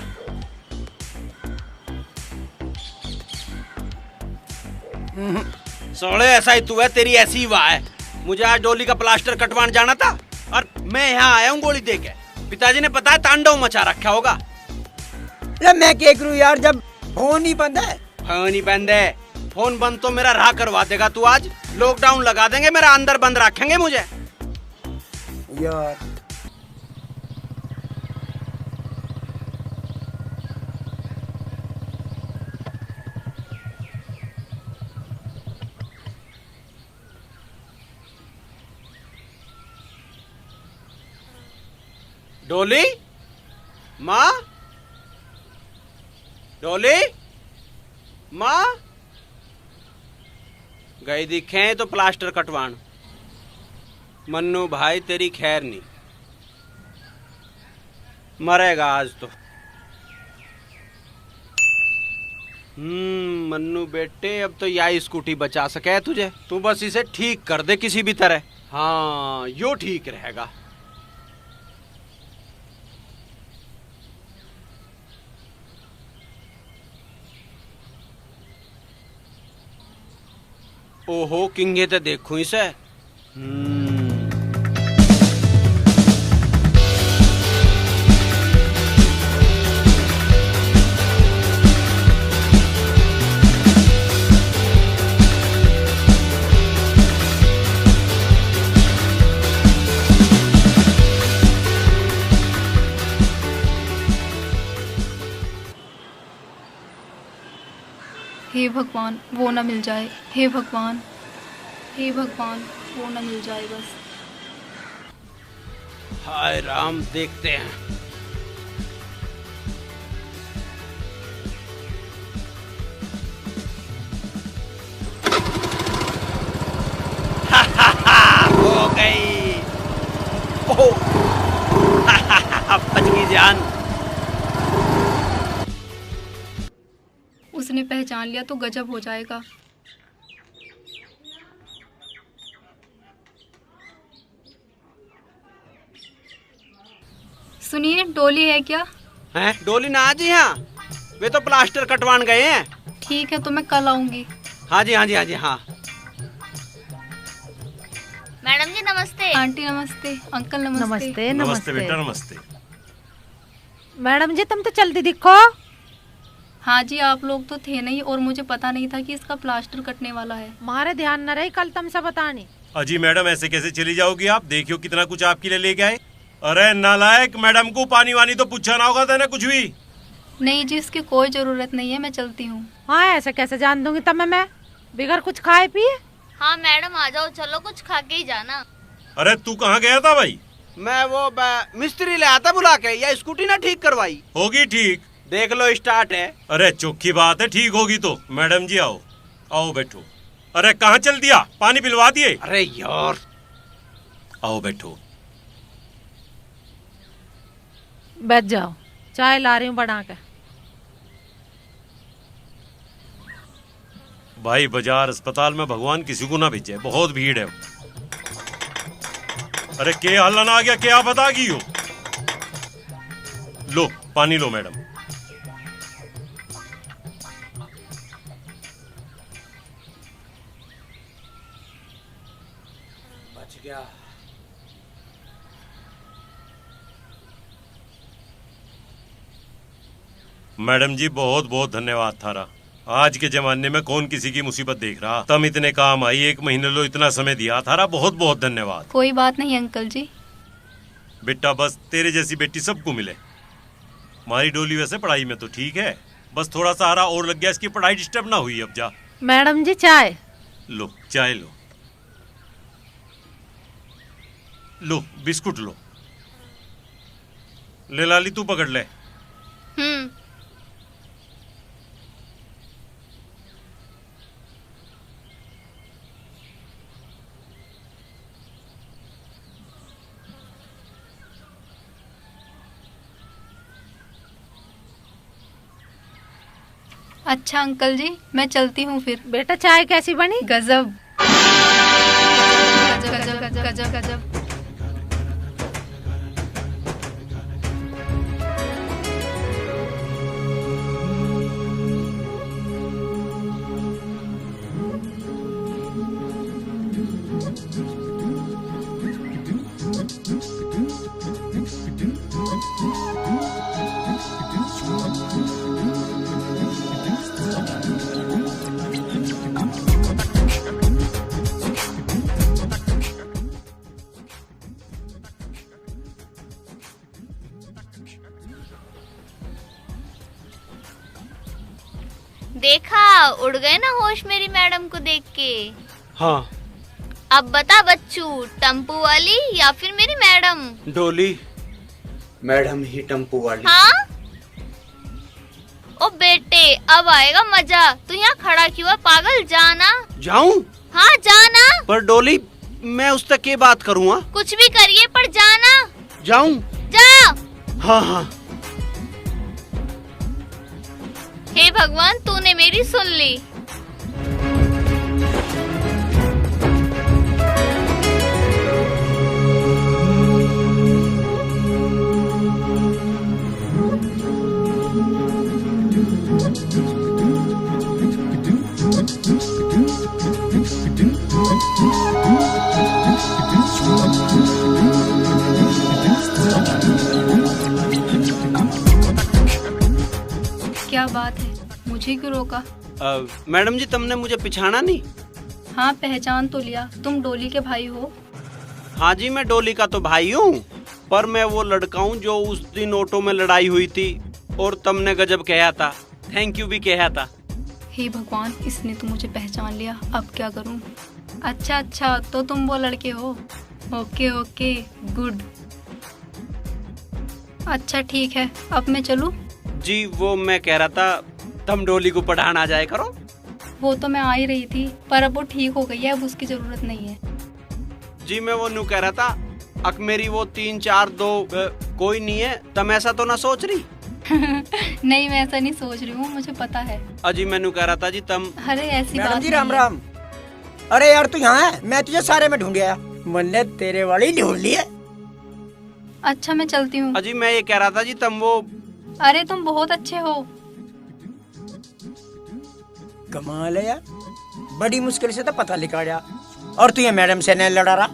सोले ऐसा ही तू है, तेरी ऐसी ही वाह है। मुझे आज डोली का प्लास्टर कटवाने जाना था और मैं यहाँ आया हूँ गोली देके। पिताजी ने पता है तांडव मचा रखा होगा। मैं क्या करूँ यार, जब फोन ही बंद है। फोन ही बंद है? फोन बंद तो मेरा राह करवा देगा तू आज। लॉकडाउन लगा देंगे, मेरा अंदर बंद रखेंगे मुझे यार। डोली माँ, डोली माँ गई दिखे तो प्लास्टर कटवान। मन्नू भाई तेरी खैर नहीं, मरेगा आज तो। मन्नू बेटे, अब तो यही स्कूटी बचा सके तुझे। तू बस इसे ठीक कर दे किसी भी तरह। हाँ यो ठीक रहेगा। ओहो किंगे तो देखूं इसे। हे भगवान वो ना मिल जाए, हे भगवान, हे भगवान वो ना मिल जाए बस। हाय राम, देखते हैं। हो गई। ओह, बच गई जान। उसने पहचान लिया तो गजब हो जाएगा। सुनिए, डोली है क्या? हैं? डोली ना जी, हाँ वे तो प्लास्टर कटवान गए हैं। ठीक है तो मैं कल आऊंगी। हाँ जी हाँ जी हाँ जी हाँ। मैडम जी नमस्ते। आंटी नमस्ते, अंकल नमस्ते। नमस्ते नमस्ते बेटा, नमस्ते। मैडम जी तुम तो जल्दी दिखो। हाँ जी, आप लोग तो थे नहीं और मुझे पता नहीं था कि इसका प्लास्टर कटने वाला है। हमारे ध्यान न रही, कल तुमसे बतानी। अजी मैडम, ऐसे कैसे चली जाओगी आप? देखियो कितना कुछ आपके लिए लेके आए। अरे नालायक, मैडम को पानी वानी तो पूछा ना होगा तेने कुछ भी? नहीं जी, इसकी कोई जरूरत नहीं है, मैं चलती हूँ। हाँ, ऐसे कैसे जान दूंगी तब मैं बिगर कुछ खाए पिए। हाँ मैडम आ जाओ, चलो कुछ खा के ही जाना। अरे तू कहाँ गया था भाई? मैं वो मिस्त्री ले आता बुला के, या स्कूटी ना ठीक करवाई? होगी ठीक, देख लो स्टार्ट है। अरे चौकी बात है, ठीक होगी तो। मैडम जी आओ, आओ बैठो। अरे कहाँ चल दिया? पानी पिलवा दिए? अरे यार, आओ बैठो। बैठ जाओ, चाय ला रही हूँ बना के। भाई बाजार अस्पताल में भगवान किसी को ना भेजे, बहुत भीड़ है। अरे क्या हल्ला आ गया, क्या बता गई हो? लो पानी लो मैडम। बच गया। मैडम जी बहुत बहुत धन्यवाद थारा। आज के जमाने में कौन किसी की मुसीबत देख रहा, तुम इतने काम आई, 1 महीने लो इतना समय दिया थारा, बहुत बहुत धन्यवाद। कोई बात नहीं अंकल जी। बेटा बस तेरे जैसी बेटी सबको मिले। हमारी डोली वैसे पढ़ाई में तो ठीक है, बस थोड़ा सहारा और लग गया, इसकी पढ़ाई डिस्टर्ब ना हुई। अब जा। मैडम जी चाय लो, चाय लो, लो बिस्कुट लो। ले लाली तू पकड़ ले। अच्छा अंकल जी, मैं चलती हूँ फिर। बेटा चाय कैसी बनी? गजब गजब गजब गजब गजब। देखा, उड़ गए ना होश मेरी मैडम को देख के। हाँ। अब बता बच्चू, टम्पू वाली या फिर मेरी मैडम? डोली मैडम ही टम्पू वाली। हाँ? ओ बेटे, अब आएगा मजा। तू यहाँ खड़ा क्यों है पागल? जाना। जाऊं? हाँ जाना। पर डोली मैं उस तक क्या बात करूँगा? कुछ भी करिए पर जाना। जाऊं? जा। हाँ हाँ। हे भगवान, तूने मेरी सुन ली। क्या बात है, मुझे क्यों रोका? मैडम जी तुमने मुझे पिछाना नहीं? हाँ पहचान तो लिया, तुम डोली के भाई हो। हाँ जी, मैं डोली का तो भाई हूँ, पर मैं वो लड़का हूँ जो उस दिन ऑटो में लड़ाई हुई थी और तुमने गजब कहा था, थैंक यू भी कहा था। हे भगवान, इसने तो मुझे पहचान लिया, अब क्या करूं? अच्छा, तो तुम वो लड़के हो। Okay, good. अच्छा ठीक है, अब मैं चलूं? जी वो मैं कह रहा था तुम डोली को पढ़ाना आ जाए करो। वो तो मैं आ ही रही थी, पर अब वो ठीक हो गई है, अब उसकी जरूरत नहीं है। जी मैं वो नू कह रहा था, अक मेरी वो 3 4 2 कोई नहीं है, तुम ऐसा तो ना सोच रही? नहीं, मैं ऐसा नहीं सोच रही हूँ, मुझे पता है। अजी मैनू कह रहा था जी तुम। अरे ऐसी बात मैडम जी नहीं राम है। राम। अरे यार तू यहाँ है, मैं तुझे सारे में ढूंढ आया, मैंने तेरे वाली ढूंढ ली है। अच्छा मैं चलती हूँ। अजी मैं ये कह रहा था जी तुम वो। अरे तुम बहुत अच्छे हो। कमाल है यार, बड़ी मुश्किल से तो पता निकाला, और तू ये मैडम से नहीं लड़ा रहा?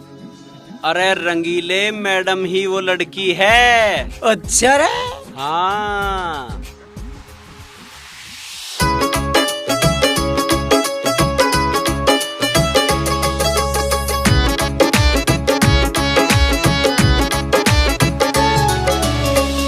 अरे रंगीले, मैडम ही वो लड़की है। अच्छा रे। हाँ।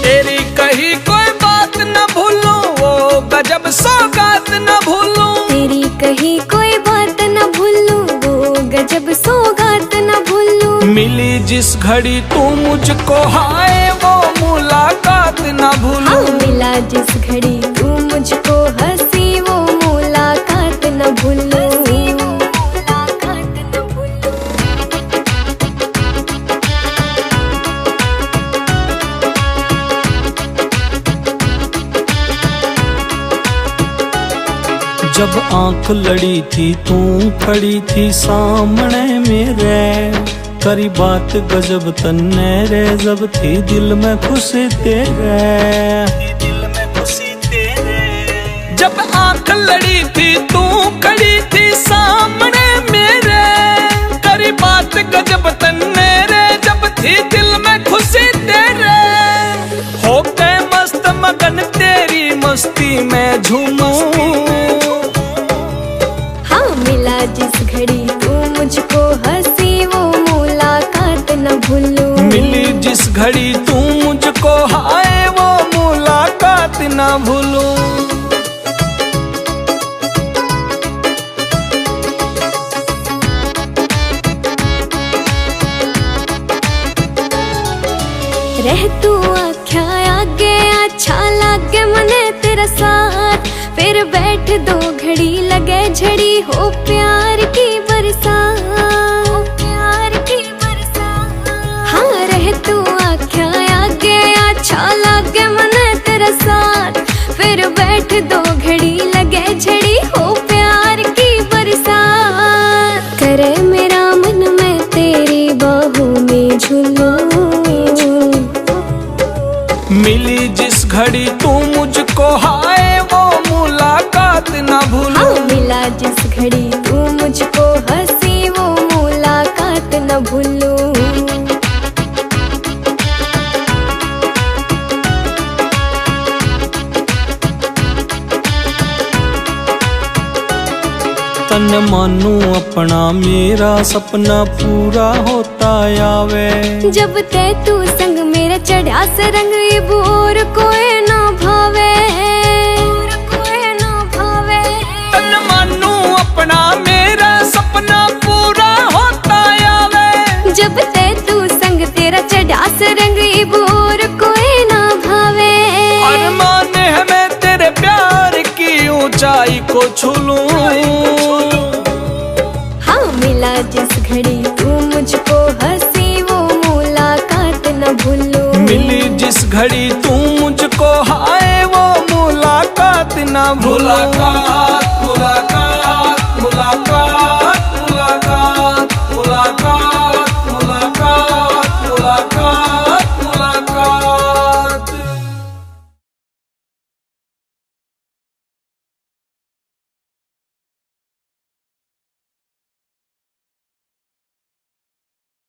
तेरी कही कोई बात न भूलूं, वो गजब सौगात न भूलूं। तेरी कही कोई बात न भूलूं, वो गजब सौगात न भूलूं। मिली जिस घड़ी तू मुझको, हाय वो मुलाकात न भूलूं। हाँ, मिला जिस घड़ी तू मुझको, हंसी वो मुलाकात न भूलूं। जब आंख लड़ी थी तू खड़ी थी सामने मेरे, करी बात गजब तन्ने रे, जब थी दिल में खुशी तेरे। जब आंख लड़ी थी तू खड़ी थी सामने मेरे, करी बात गजब तन्ने रे, जब थी दिल में खुशी तेरे। हो गए मस्त मगन तेरी मस्ती में झूमूं। मिला जिस घड़ी तू मुझको, हंसी वो मुलाकात न भूलूं। मिली जिस घड़ी तू मुझको, हाय वो मुलाकात न भूलूं। रह तू आख्या आगे, अच्छा लागे मने तेरा साथ, फिर बैठ दो घड़ी लगे झड़ी, हो प्यार की बरसात। हाँ रह तू आख्या आगे, अच्छा लागे मने तेरा साथ, फिर बैठ दो घड़ी लगे झड़ी, हो प्यार की बरसात। करे मेरा मन मैं तेरी बाहों में झूलूं। मिली जिस घड़ी तू मुझको, हाय वो मुलाकात न भूलूं। हाँ, मिला जिस घड़ी तू मुझको, हंसी वो मुलाकात न भूलूं। तन मानू अपना, मेरा सपना पूरा होता आवे। जब ते तू संग मेरा चढ़ा सरंग, ये बोर कोई ना भावे। तन मानू अपना, मेरा सपना पूरा होता आवे। जब ते तू संग तेरा चढ़ा सरंग, ये बोर कोई ना भावे। अरमान है मैं तेरे प्यार की ऊंचाई को छू लूं। हाँ मिला जिस घड़ी तू मुझको, हंसी वो मुलाकात न भूलूं। मिली जिस घड़ी तू मुझको, हाय वो मुलाकात न भूलूं। मुलाकात मुलाकात मुलाकात।